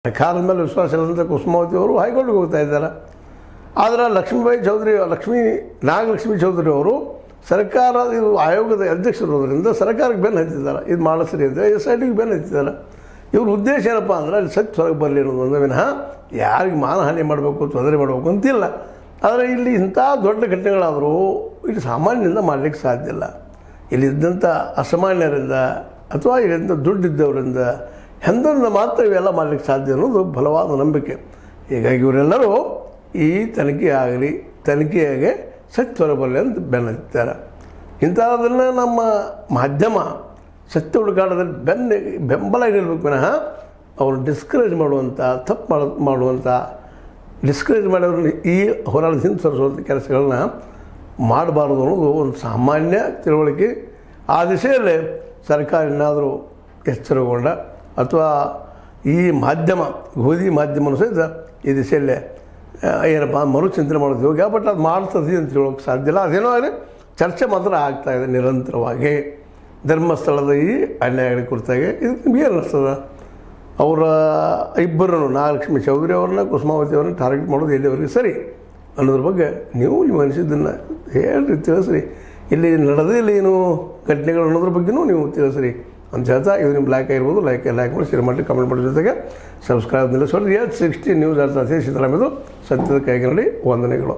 ಸರ್ಕಾರದ ಮೇಲೆ ವಿಶ್ವಾಸ ಇಲ್ಲದಂಥ ಕುಸುಮಾವತಿ ಅವರು ಹೈಕೋರ್ಟ್ಗೆ ಹೋಗ್ತಾ ಇದ್ದಾರೆ. ಆದರೆ ನಾಗಲಕ್ಷ್ಮಿ ಚೌಧರಿ ಅವರು ಸರ್ಕಾರ ಇದು ಆಯೋಗದ ಅಧ್ಯಕ್ಷರಿರೋದ್ರಿಂದ ಸರ್ಕಾರಕ್ಕೆ ಬೆನ್ನು ಹತ್ತಿದ್ದಾರೆ. ಇದು ಮಾಡಿಸ್ರಿ ಅಂತ SITಗೆ ಬೆನ್ನು ಹತ್ತಿದ್ದಾರೆ. ಇವ್ರ ಉದ್ದೇಶ ಏನಪ್ಪ ಅಂದ್ರೆ ಅಲ್ಲಿ ಸತ್ಯ ಹೊರಗೆ ಬರಲಿ ಅನ್ನೋದು ವಿನಃ ಯಾರಿಗೆ ಮಾನಹಾನಿ ಮಾಡಬೇಕು ತೊಂದರೆ ಮಾಡಬೇಕು ಅಂತಿಲ್ಲ. ಆದರೆ ಇಲ್ಲಿ ಇಂಥ ದೊಡ್ಡ ಘಟನೆಗಳಾದರೂ ಇಲ್ಲಿ ಸಾಮಾನ್ಯದಿಂದ ಮಾಡಲಿಕ್ಕೆ ಸಾಧ್ಯ ಇಲ್ಲ. ಇಲ್ಲಿದ್ದಂಥ ಅಸಾಮಾನ್ಯರಿಂದ ಅಥವಾ ಇಲ್ಲಿದ್ದ ದುಡ್ಡಿದ್ದವರಿಂದ ಹೆಂದರಿಂದ ಮಾತ್ರ ಇವೆಲ್ಲ ಮಾಡಲಿಕ್ಕೆ ಸಾಧ್ಯ ಅನ್ನೋದು ಬಲವಾದ ನಂಬಿಕೆ. ಹೀಗಾಗಿ ಇವರೆಲ್ಲರೂ ಈ ತನಿಖೆಯಾಗಿ ಸತ್ಯ ಹೊರಬರಲಿ ಅಂತ ಬೆನ್ನತ್ತಿದ್ದಾರೆ. ಇಂಥದನ್ನು ನಮ್ಮ ಮಾಧ್ಯಮ ಸತ್ಯ ಹುಡುಕಾಟದಲ್ಲಿ ಬೆಂಬಲ ನಿಲ್ಲಬೇಕು ವಿನಃ ಅವರು ಡಿಸ್ಕರೇಜ್ ಮಾಡುವಂಥ ತಪ್ಪು ಮಾಡುವಂಥ ಡಿಸ್ಕರೇಜ್ ಮಾಡೋರನ್ನ ಈ ಹೋರಾಟದ ಹಿಂದೆ ಸರಿಸುವಂಥ ಕೆಲಸಗಳನ್ನ ಮಾಡಬಾರ್ದು ಅನ್ನೋದು ಒಂದು ಸಾಮಾನ್ಯ ತಿಳುವಳಿಕೆ. ಆ ದಿಶೆಯಲ್ಲೇ ಸರ್ಕಾರ ಏನಾದರೂ ಎಚ್ಚರಗೊಂಡ ಅಥವಾ ಈ ಮಾಧ್ಯಮ ಗೋಧಿ ಮಾಧ್ಯಮನೂ ಸಹಿತ ಈ ದಿಶೆಯಲ್ಲೇ ಏನಪ್ಪ ಮರುಚಿಂತನೆ ಮಾಡೋದು ಯೋಗ್ಯ. ಬಟ್ ಅದು ಮಾಡ್ತದೆ ಅಂತ ಹೇಳೋಕ್ಕೆ ಸಾಧ್ಯ ಇಲ್ಲ. ಅದೇನೋ ಆಗಲಿ ಚರ್ಚೆ ಮಾತ್ರ ಆಗ್ತಾಯಿದೆ ನಿರಂತರವಾಗಿ. ಧರ್ಮಸ್ಥಳದ ಈ ಅನ್ಯಾಯಗಳ ಕುರಿತಾಗಿ ಇದಕ್ಕೆ ನಿಮ್ಗೆ ಏನು ಅನ್ನಿಸ್ತದೆ? ಅವರ ಇಬ್ಬರನ್ನು ನಾಗಲಕ್ಷ್ಮಿ ಚೌಧರಿ ಅವ್ರನ್ನ ಕುಸುಮಾವತಿ ಅವ್ರನ್ನ ಟಾರ್ಗೆಟ್ ಮಾಡೋದು ಎಲ್ಲಿವರೆಗೆ ಸರಿ ಅನ್ನೋದ್ರ ಬಗ್ಗೆ ನೀವು ಅನಿಸಿದ್ದನ್ನು ಹೇಳ್ರಿ, ತಿಳಿಸ್ರಿ. ಇಲ್ಲಿ ನಡೆದಿಲ್ಲ ಏನು ಘಟನೆಗಳು ಅನ್ನೋದ್ರ ಬಗ್ಗೆನೂ ನೀವು ತಿಳಿಸ್ರಿ ಅಂತ ಹೇಳ್ತಾ ಇದು ನಿಮ್ಮ ಲೈಕ್ ಮಾಡಿ ಶೇರ್ ಮಾಡಿ ಕಮೆಂಟ್ ಮಾಡೋ ಜೊತೆಗೆ ಸಬ್ಸ್ಕ್ರೈಬ್ ನಿಲ್ಲಿಸೋದು. 60 ನ್ಯೂಸ್ ಅರ್ಥ ಸಿದ್ದರಾಮಯ್ಯ ಸತ್ಯದ ಕೈಗನ್ನಡಿ ವಂದನೆಗಳು.